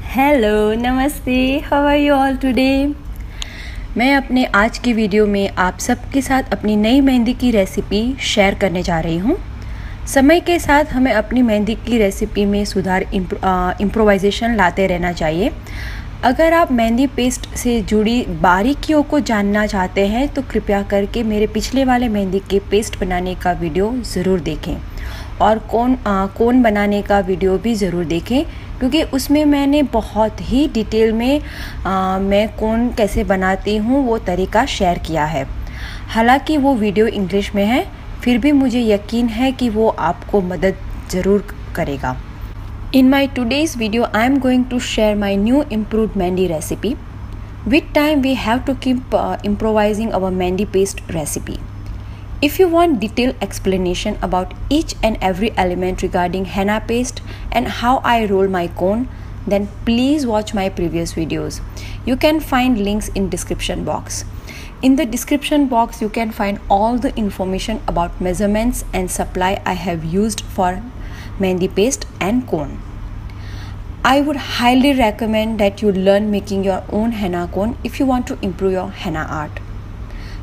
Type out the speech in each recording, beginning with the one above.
Hello, नमस्ते, how are you all today. मैं अपने आज की वीडियो में आप सबके साथ अपनी नई मेहंदी की रेसिपी शेयर करने जा रही हूँ। समय के साथ हमें अपनी मेहंदी की रेसिपी में सुधार इम्प्रोवाइजेशन लाते रहना चाहिए। अगर आप मेहंदी पेस्ट से जुड़ी बारीकियों को जानना चाहते हैं तो कृपया करके मेरे पिछले वाले मेहंदी के पेस्ट बनाने का वीडियो ज़रूर देखें और कोन बनाने का वीडियो भी ज़रूर देखें, क्योंकि उसमें मैंने बहुत ही डिटेल में मैं कोन कैसे बनाती हूँ वो तरीका शेयर किया है। हालांकि वो वीडियो इंग्लिश में है, फिर भी मुझे यकीन है कि वो आपको मदद ज़रूर करेगा। In my today's video, I am going to share my new improved mehndi recipe. With time, we have to keep improvising our mehndi paste recipe. If you want detailed explanation about each and every element regarding henna paste and how I roll my cone, then please watch my previous videos. You can find links in description box. In the description box, you can find all the information about measurements and supply I have used for mehndi paste and cone. I would highly recommend that you learn making your own henna cone if you want to improve your henna art.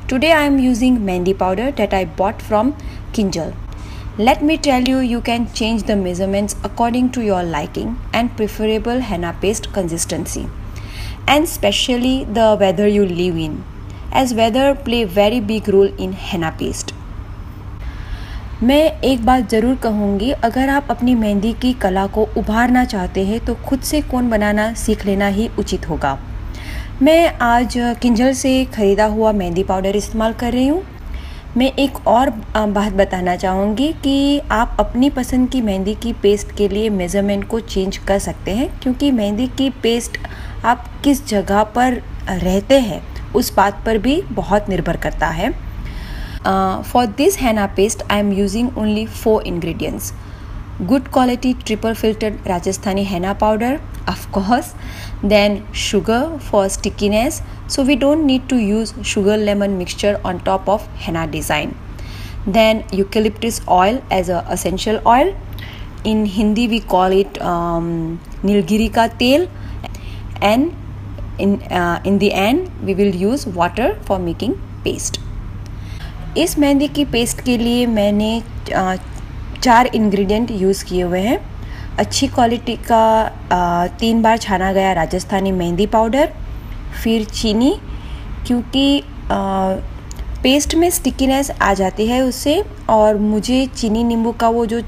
Today I am using mehndi powder that I bought from Kinjal. Let me tell you, you can change the measurements according to your liking and preferable henna paste consistency, and especially the weather you live in, as weather play very big role in henna paste. मैं एक बात ज़रूर कहूँगी, अगर आप अपनी मेहंदी की कला को उभारना चाहते हैं तो खुद से कोन बनाना सीख लेना ही उचित होगा। मैं आज किंजल से ख़रीदा हुआ मेहंदी पाउडर इस्तेमाल कर रही हूँ। मैं एक और बात बताना चाहूँगी कि आप अपनी पसंद की मेहंदी की पेस्ट के लिए मेज़रमेंट को चेंज कर सकते हैं, क्योंकि मेहंदी की पेस्ट आप किस जगह पर रहते हैं उस बात पर भी बहुत निर्भर करता है। For this henna paste, I am using only 4 ingredients. Good quality triple filtered Rajasthani henna powder, of course. Then sugar for stickiness, so we don't need to use sugar lemon mixture on top of henna design. Then eucalyptus oil as a essential oil. In Hindi we call it Nilgiri ka tel. And in the end we will use water for making paste. इस मेहंदी की paste के लिए मैंने 4 ingredient use किए हुए हैं। अच्छी quality का 3 बार छाना गया राजस्थानी मेहंदी पाउडर, फिर चीनी, क्योंकि पेस्ट में स्टिकीनेस आ जाती है उससे, और मुझे चीनी नींबू का वो जो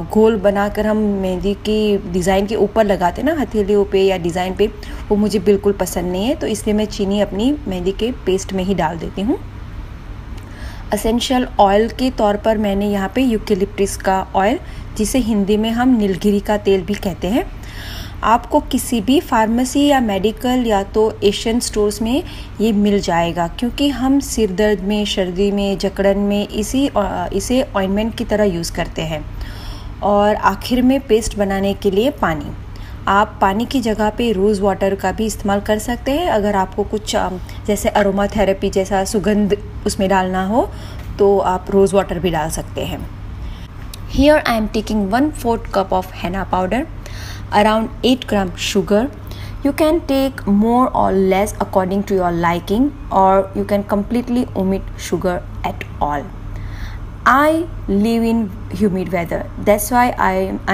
घोल बनाकर हम मेहंदी की डिज़ाइन के ऊपर लगाते हैं ना, हथेलियों पे या डिज़ाइन पे, वो मुझे बिल्कुल पसंद नहीं है, तो इसलिए मैं चीनी अपनी मेहंदी के पेस्ट में ही डाल देती हूँ। एसेंशियल ऑयल के तौर पर मैंने यहाँ पे यूकेलिप्टस का ऑयल, जिसे हिंदी में हम नीलगिरी का तेल भी कहते हैं, आपको किसी भी फार्मेसी या मेडिकल या तो एशियन स्टोर्स में ये मिल जाएगा, क्योंकि हम सिर दर्द में, सर्दी में, जकड़न में इसे ऑइंटमेंट की तरह यूज़ करते हैं। और आखिर में पेस्ट बनाने के लिए पानी, आप पानी की जगह पे रोज़ वाटर का भी इस्तेमाल कर सकते हैं। अगर आपको कुछ जैसे अरोमा थेरेपी जैसा सुगंध उसमें डालना हो तो आप रोज़ वाटर भी डाल सकते हैं। Here I am taking 1/4 cup of henna powder, around 8 gram sugar. You can take more or less according to your liking, or you can completely omit sugar at all. I live in humid weather, that's why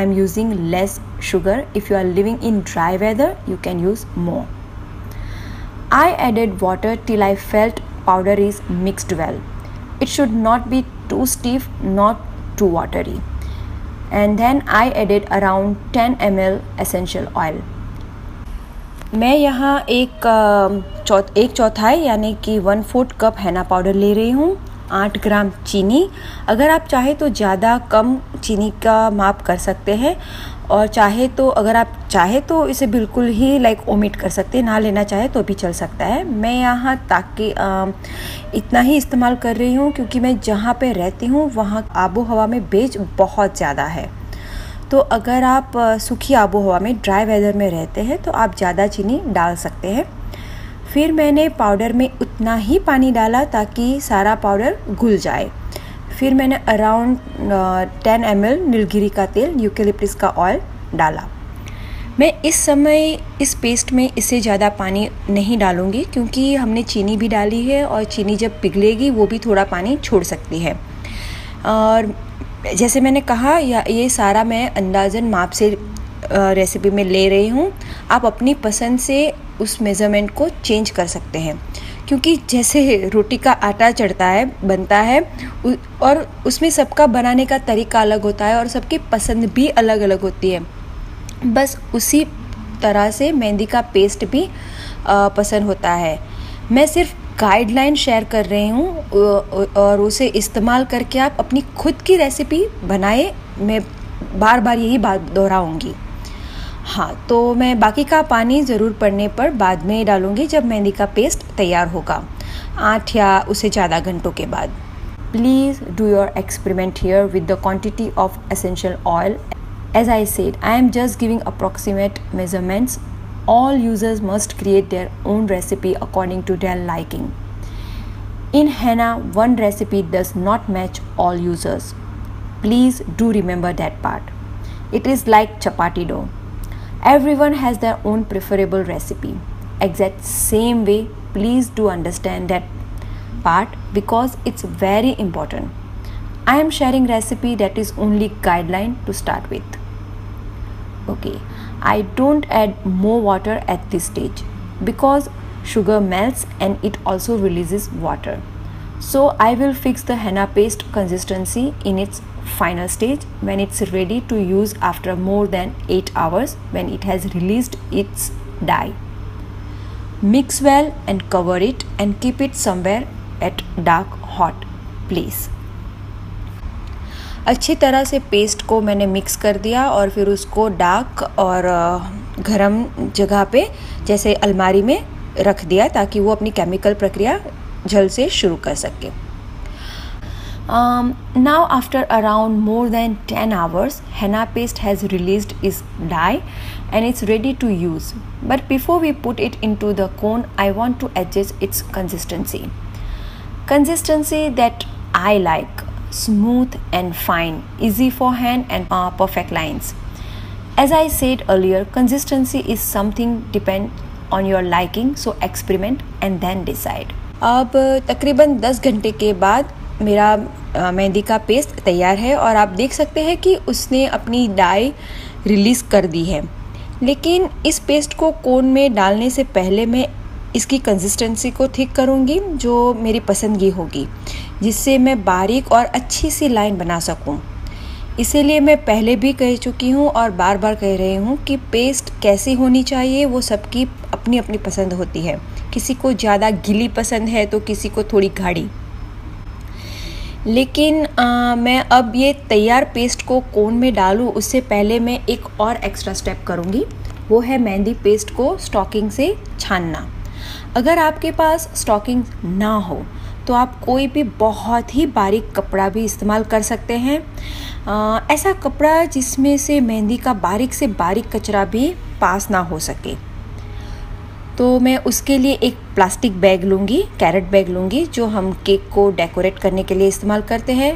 I'm using less sugar. If you are living in dry weather, you can use more. I added water till I felt powder is mixed well. It should not be too stiff, not too watery. And then I added around 10 ml essential oil. मैं यहाँ एक चौथाई यानी कि 1/4 cup हैना powder ले रही हूँ, 8 ग्राम चीनी। अगर आप चाहे तो ज़्यादा कम चीनी का माप कर सकते हैं, और अगर आप चाहे तो इसे बिल्कुल ही ओमिट कर सकते हैं, ना लेना चाहे तो भी चल सकता है। मैं यहाँ ताकि इतना ही इस्तेमाल कर रही हूँ, क्योंकि मैं जहाँ पे रहती हूँ वहाँ आबो हवा में भेज बहुत ज़्यादा है। तो अगर आप सूखी आबो हवा में, ड्राई वेदर में रहते हैं तो आप ज़्यादा चीनी डाल सकते हैं। फिर मैंने पाउडर में उतना ही पानी डाला ताकि सारा पाउडर घुल जाए। फिर मैंने अराउंड 10 ml नीलगिरी का तेल, यूकेलिप्टस का ऑयल डाला। मैं इस समय इस पेस्ट में इससे ज़्यादा पानी नहीं डालूँगी, क्योंकि हमने चीनी भी डाली है और चीनी जब पिघलेगी वो भी थोड़ा पानी छोड़ सकती है। और जैसे मैंने कहा, ये सारा मैं अंदाज़न माप से रेसिपी में ले रही हूँ। आप अपनी पसंद से उस मेज़रमेंट को चेंज कर सकते हैं, क्योंकि जैसे रोटी का आटा बनता है और उसमें सबका बनाने का तरीका अलग होता है और सबकी पसंद भी अलग अलग होती है। बस उसी तरह से मेहंदी का पेस्ट भी पसंद होता है। मैं सिर्फ गाइडलाइन शेयर कर रही हूँ और उसे इस्तेमाल करके आप अपनी खुद की रेसिपी बनाए। मैं बार बार यही बात दोहराऊँगी। हाँ, तो मैं बाकी का पानी ज़रूर पड़ने पर बाद में डालूँगी जब मेहंदी का पेस्ट तैयार होगा, 8 या उससे ज़्यादा घंटों के बाद। Please do your experiment here with the quantity of essential oil. As I said, I am just giving approximate measurements. All users must create their own recipe according to their liking. In henna, one recipe does not match all users. Please do remember that part. It is like chapati dough. Everyone has their own preferable recipe. Exact same way, please do understand that part because it's very important. I am sharing recipe that is only guideline to start with. Okay, I don't add more water at this stage because sugar melts and it also releases water. So I will fix the henna paste consistency in its final stage when it's ready to use after more than 8 hours, when it has released its dye. Mix well and cover it and keep it somewhere at dark hot place. अच्छी तरह से paste को मैंने mix कर दिया और फिर उसको डार्क और गरम जगह पे जैसे अलमारी में रख दिया ताकि वो अपनी केमिकल प्रक्रिया जल्द से शुरू कर सके। Now after around more than 10 hours, henna paste has released its dye and it's ready to use. But before we put it into the cone, I want to adjust its consistency. Consistency that I like. Smooth and fine, easy for hand and perfect lines. As I said earlier, consistency is something depend on your liking, so experiment and then decide. अब तकरीबन 10 घंटे के बाद मेरा मेहंदी का paste तैयार है और आप देख सकते हैं कि उसने अपनी डाई रिलीज़ कर दी है। लेकिन इस पेस्ट को कोन में डालने से पहले मैं इसकी कंसिस्टेंसी को ठीक करूँगी जो मेरी पसंद की होगी, जिससे मैं बारीक और अच्छी सी लाइन बना सकूं। इसीलिए मैं पहले भी कह चुकी हूं और बार बार कह रही हूं कि पेस्ट कैसी होनी चाहिए वो सबकी अपनी अपनी पसंद होती है। किसी को ज़्यादा गीली पसंद है तो किसी को थोड़ी गाढ़ी। लेकिन मैं अब ये तैयार पेस्ट को कोन में डालूं उससे पहले मैं एक और एक्स्ट्रा स्टेप करूँगी, वो है मेहंदी पेस्ट को स्टॉकिंग से छानना। अगर आपके पास स्टॉकिंग ना हो तो आप कोई भी बहुत ही बारीक कपड़ा भी इस्तेमाल कर सकते हैं। ऐसा कपड़ा जिसमें से मेहंदी का बारीक से बारीक कचरा भी पास ना हो सके। तो मैं उसके लिए एक प्लास्टिक बैग लूँगी, कैरेट बैग लूँगी, जो हम केक को डेकोरेट करने के लिए इस्तेमाल करते हैं।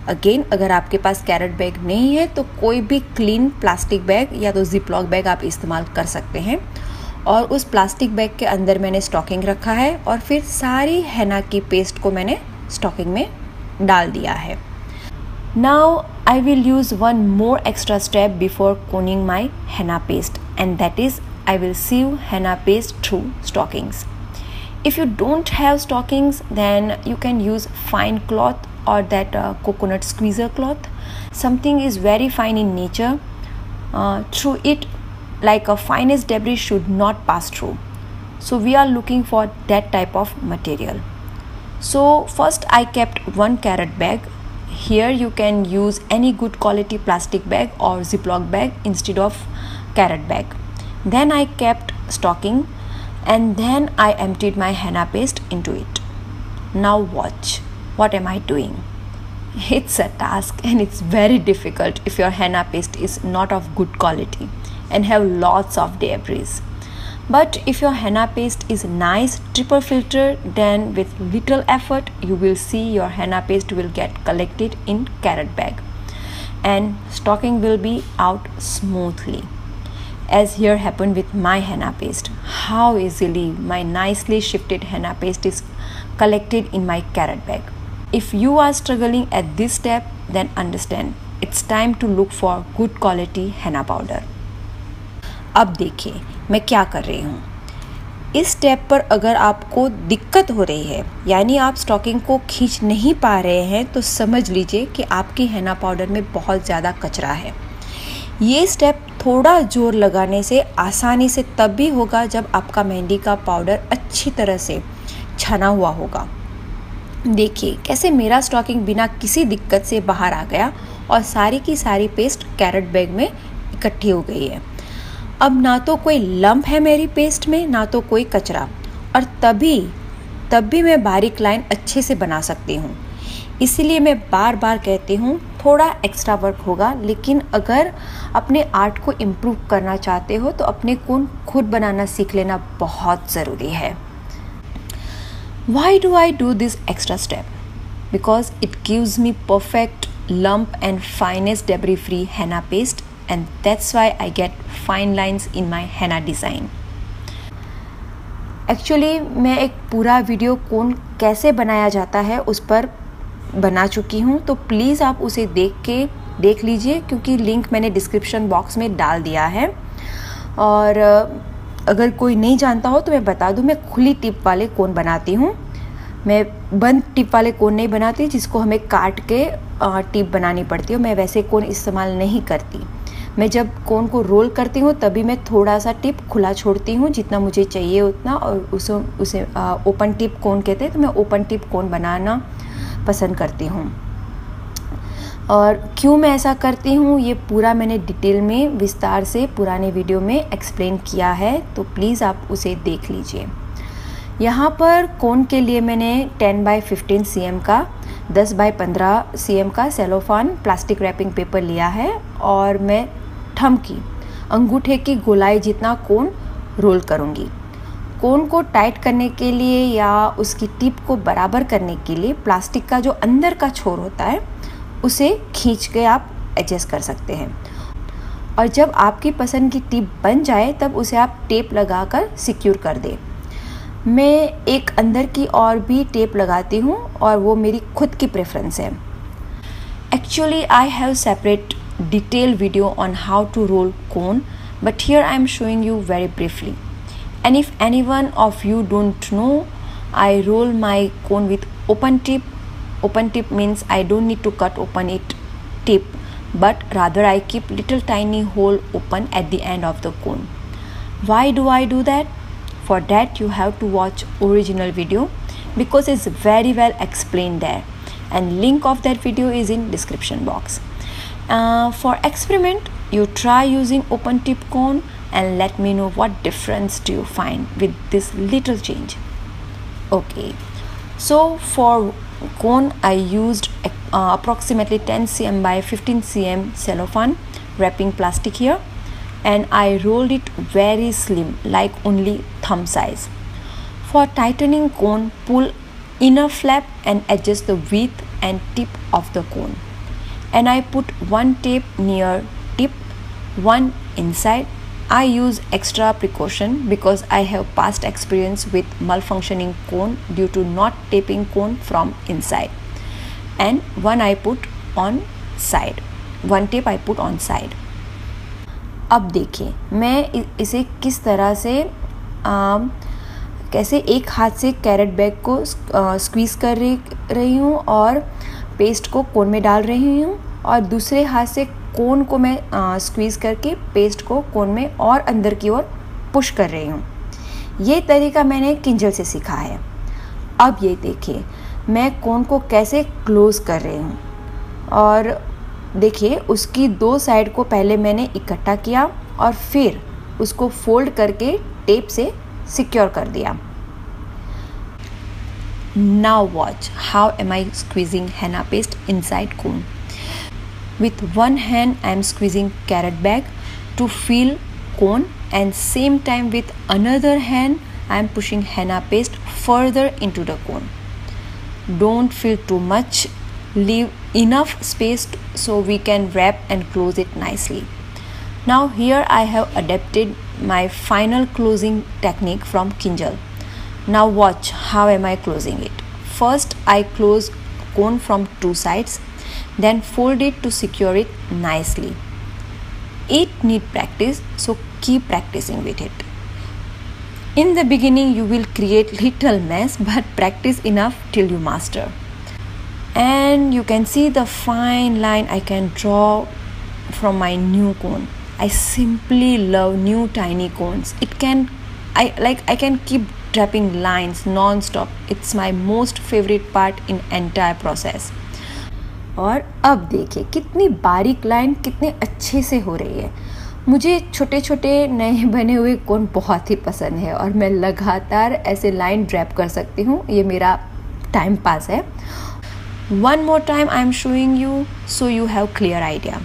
अगेन, अगर आपके पास कैरेट बैग नहीं है तो कोई भी क्लीन प्लास्टिक बैग या तो जिपलॉक बैग आप इस्तेमाल कर सकते हैं। और उस प्लास्टिक बैग के अंदर मैंने स्टॉकिंग रखा है और फिर सारी हेना की पेस्ट को मैंने स्टॉकिंग में डाल दिया है। Now I will use one more extra step before coning my henna paste and that is I will sieve henna paste through stockings. If you don't have stockings, then you can use fine cloth or that coconut squeezer cloth. Something is very fine in nature. Through it, like a finest debris should not pass through. So we are looking for that type of material. So first I kept one carrot bag. Here you can use any good quality plastic bag or Ziploc bag instead of carrot bag. Then I kept stocking and then I emptied my henna paste into it. Now watch, what am I doing? It's a task and it's very difficult if your henna paste is not of good quality and have lots of debris. But if your henna paste is nice, triple filter, then with little effort you will see your henna paste will get collected in carrot bag and stocking will be out smoothly. as here happened with my henna paste. How easily my nicely shifted henna paste is collected in my carrot bag. If you are struggling at this step, then understand it's time to look for good quality henna powder. अब देखिए मैं क्या कर रही हूँ. इस step पर अगर आपको दिक्कत हो रही है, यानी आप स्टॉकिंग को खींच नहीं पा रहे हैं, तो समझ लीजिए कि आपकी henna पाउडर में बहुत ज़्यादा कचरा है. ये स्टेप थोड़ा जोर लगाने से आसानी से तब भी होगा जब आपका मेहंदी का पाउडर अच्छी तरह से छना हुआ होगा. देखिए कैसे मेरा स्टॉकिंग बिना किसी दिक्कत से बाहर आ गया और सारी की सारी पेस्ट कैरेट बैग में इकट्ठी हो गई है. अब ना तो कोई लंप है मेरी पेस्ट में, ना तो कोई कचरा, और तब भी मैं बारीक लाइन अच्छे से बना सकती हूँ. इसीलिए मैं बार बार कहती हूँ थोड़ा एक्स्ट्रा वर्क होगा, लेकिन अगर अपने आर्ट को इम्प्रूव करना चाहते हो तो अपने कोन खुद बनाना सीख लेना बहुत ज़रूरी है. Why do I do this extra step? Because it gives me perfect lump and finest debris free henna paste, and that's why I get fine lines in my henna design. Actually मैं एक पूरा video कोन कैसे बनाया जाता है उस पर बना चुकी हूँ, तो प्लीज़ आप उसे देख लीजिए, क्योंकि लिंक मैंने डिस्क्रिप्शन बॉक्स में डाल दिया है. और अगर कोई नहीं जानता हो तो मैं बता दूं, मैं खुली टिप वाले कोन बनाती हूँ. मैं बंद टिप वाले कोन नहीं बनाती जिसको हमें काट के टिप बनानी पड़ती है. मैं वैसे कोन इस्तेमाल नहीं करती. मैं जब कोन को रोल करती हूँ तभी मैं थोड़ा सा टिप खुला छोड़ती हूँ, जितना मुझे चाहिए उतना, और उसे ओपन टिप कोन कहते हैं. तो मैं ओपन टिप कोन बनाना पसंद करती हूँ. और क्यों मैं ऐसा करती हूँ ये पूरा मैंने डिटेल में विस्तार से पुराने वीडियो में एक्सप्लेन किया है, तो प्लीज़ आप उसे देख लीजिए. यहाँ पर कोन के लिए मैंने 10 बाई 15 cm का 10 बाई 15 cm का सेलोफान प्लास्टिक रैपिंग पेपर लिया है, और मैं थंब की अंगूठे की गोलाई जितना कोन रोल करूँगी. कोन को टाइट करने के लिए या उसकी टिप को बराबर करने के लिए प्लास्टिक का जो अंदर का छोर होता है उसे खींच के आप एडजस्ट कर सकते हैं. और जब आपकी पसंद की टिप बन जाए तब उसे आप टेप लगाकर सिक्योर कर दें. मैं एक अंदर की और भी टेप लगाती हूँ, और वो मेरी खुद की प्रेफरेंस है. Actually I have separate detail video on how to roll cone, but here I am showing you very briefly. And if anyone of you don't know, I roll my cone with open tip. Open tip means I don't need to cut open it tip, but rather I keep little tiny hole open at the end of the cone. Why do I do that? For that you have to watch original video, because it's very well explained there, and link of that video is in description box. For experiment, you try using open tip cone and let me know what difference do you find with this little change. Okay, so for cone I used approximately 10 cm by 15 cm cellophane wrapping plastic here, and I rolled it very slim, like only thumb size. For tightening cone, pull inner flap and adjust the width and tip of the cone, and I put one tape near tip, one inside. I use extra precaution because I have past experience with malfunctioning cone due to not taping cone from inside, and one I put on side, one tape I put on side. अब देखिए मैं इसे किस तरह से कैसे एक हाथ से कैरेट बैग को स्क्वीज़ कर रही हूँ और पेस्ट को कोन में डाल रही हूँ, और दूसरे हाथ से कोन को मैं स्क्वीज़ करके पेस्ट को कोन में और अंदर की ओर पुश कर रही हूँ. ये तरीका मैंने किंजल से सीखा है. अब ये देखिए मैं कोन को कैसे क्लोज़ कर रही हूँ, और देखिए उसकी दो साइड को पहले मैंने इकट्ठा किया और फिर उसको फोल्ड करके टेप से सिक्योर कर दिया. Now watch how am I squeezing henna paste inside cone. With one hand I am squeezing carrot bag to feel cone, and same time with another hand I am pushing henna paste further into the cone. Don't fill too much, leave enough space so we can wrap and close it nicely. Now here I have adapted my final closing technique from Kinjal. Now watch how am I closing it. First I close cone from two sides, then fold it to secure it nicely. It need practice, so keep practicing with it. In the beginning you will create little mess, but practice enough till you master. And you can see the fine line I can draw from my new cone. I simply love new tiny cones. I can keep dropping lines non-stop. It's my most favorite part in entire process. और अब देखिए कितनी बारीक line कितने अच्छे से हो रही है. मुझे छोटे छोटे नए बने हुए कोन बहुत ही पसंद है और मैं लगातार ऐसे लाइन ड्रैप कर सकती हूँ. ये मेरा टाइम पास है. One more time I am showing you so you have clear idea.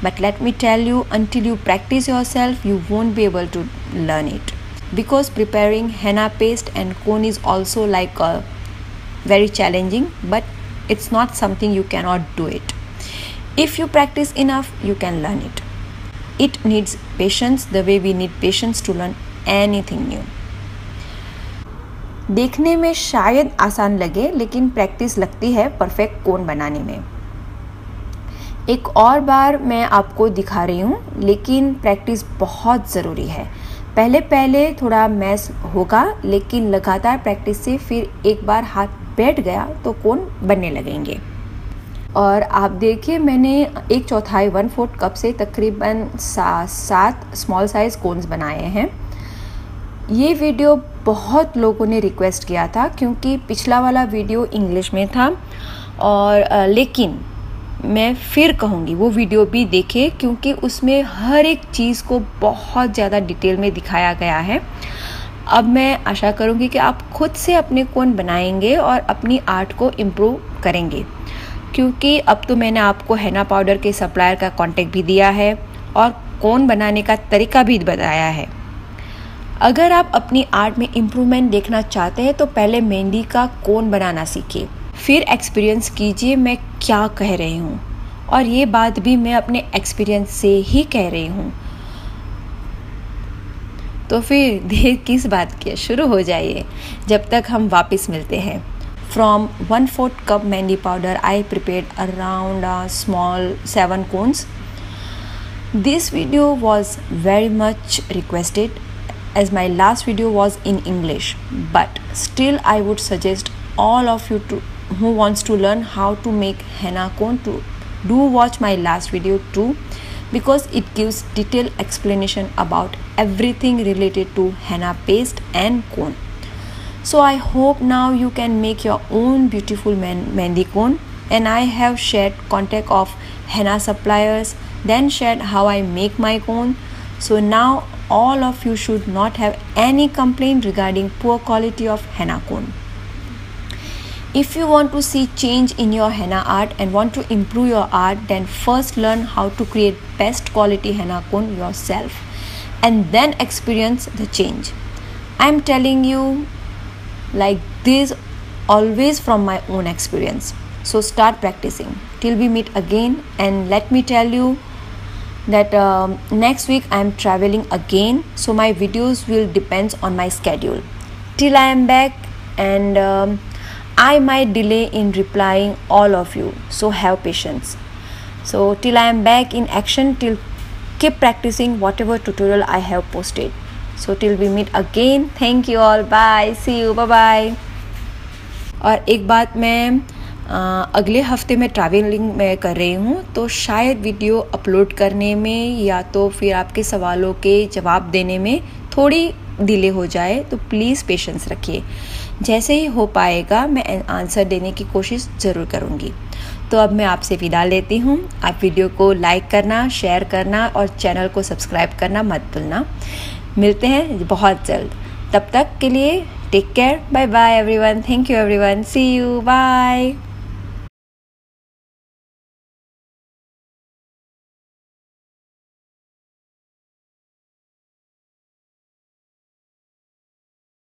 But let me tell you, until you practice yourself, you won't be able to learn it. Because preparing henna paste and cone is also like very challenging, but it's not something you cannot do it. If you practice enough, you can learn it. It needs patience the way we need patience to learn anything new. देखने में शायद आसान लगे, लेकिन practice लगती है perfect कोन बनाने में. एक और बार मैं आपको दिखा रही हूँ, लेकिन प्रैक्टिस बहुत ज़रूरी है. पहले थोड़ा मैस होगा, लेकिन लगातार प्रैक्टिस से फिर एक बार हाथ बैठ गया तो कोन बनने लगेंगे. और आप देखिए मैंने 1/4 1/4 कप से तकरीबन 7 स्मॉल साइज़ कोन्स बनाए हैं. ये वीडियो बहुत लोगों ने रिक्वेस्ट किया था, क्योंकि पिछला वाला वीडियो इंग्लिश में था. और लेकिन मैं फिर कहूँगी वो वीडियो भी देखें, क्योंकि उसमें हर एक चीज़ को बहुत ज़्यादा डिटेल में दिखाया गया है. अब मैं आशा करूँगी कि आप खुद से अपने कोन बनाएंगे और अपनी आर्ट को इम्प्रूव करेंगे, क्योंकि अब तो मैंने आपको हेना पाउडर के सप्लायर का कॉन्टेक्ट भी दिया है और कोन बनाने का तरीका भी बताया है. अगर आप अपनी आर्ट में इम्प्रूवमेंट देखना चाहते हैं तो पहले मेहंदी का कोन बनाना सीखिए, फिर एक्सपीरियंस कीजिए मैं क्या कह रही हूँ. और ये बात भी मैं अपने एक्सपीरियंस से ही कह रही हूँ. तो फिर देर किस बात की, शुरू हो जाइए. जब तक हम वापस मिलते हैं. From 1/4 cup mehndi powder, I prepared around small 7 cones. This video was very much requested, as my last video was in English, but still I would suggest all of you who wants to learn how to make henna cone to do watch my last video too, because it gives detailed explanation about everything related to henna paste and cone. So I hope now you can make your own beautiful mehendi cone, and I have shared contact of henna suppliers, then shared how I make my cone. So now all of you should not have any complaint regarding poor quality of henna cone. If you want to see change in your henna art and want to improve your art, then first learn how to create best quality henna cone yourself, and then experience the change. I am telling you like this always from my own experience. So start practicing till we meet again. And let me tell you that next week I am traveling again, so my videos will depends on my schedule till I am back, and I might delay in replying all of you, so have patience. So till I am back in action, till keep practicing whatever tutorial I have posted. So till we meet again, thank you all, bye, see you, bye bye. और एक बात, मैं अगले हफ्ते में travelling में कर रही हूँ, तो शायद वीडियो अपलोड करने में या तो फिर आपके सवालों के जवाब देने में थोड़ी डिले हो जाए, तो प्लीज़ पेशेंस रखिए. जैसे ही हो पाएगा मैं आंसर देने की कोशिश ज़रूर करूँगी. तो अब मैं आपसे विदा लेती हूँ. आप वीडियो को लाइक करना, शेयर करना और चैनल को सब्सक्राइब करना मत भूलना. मिलते हैं बहुत जल्द. तब तक के लिए take care, bye bye everyone. Thank you everyone, see you, bye.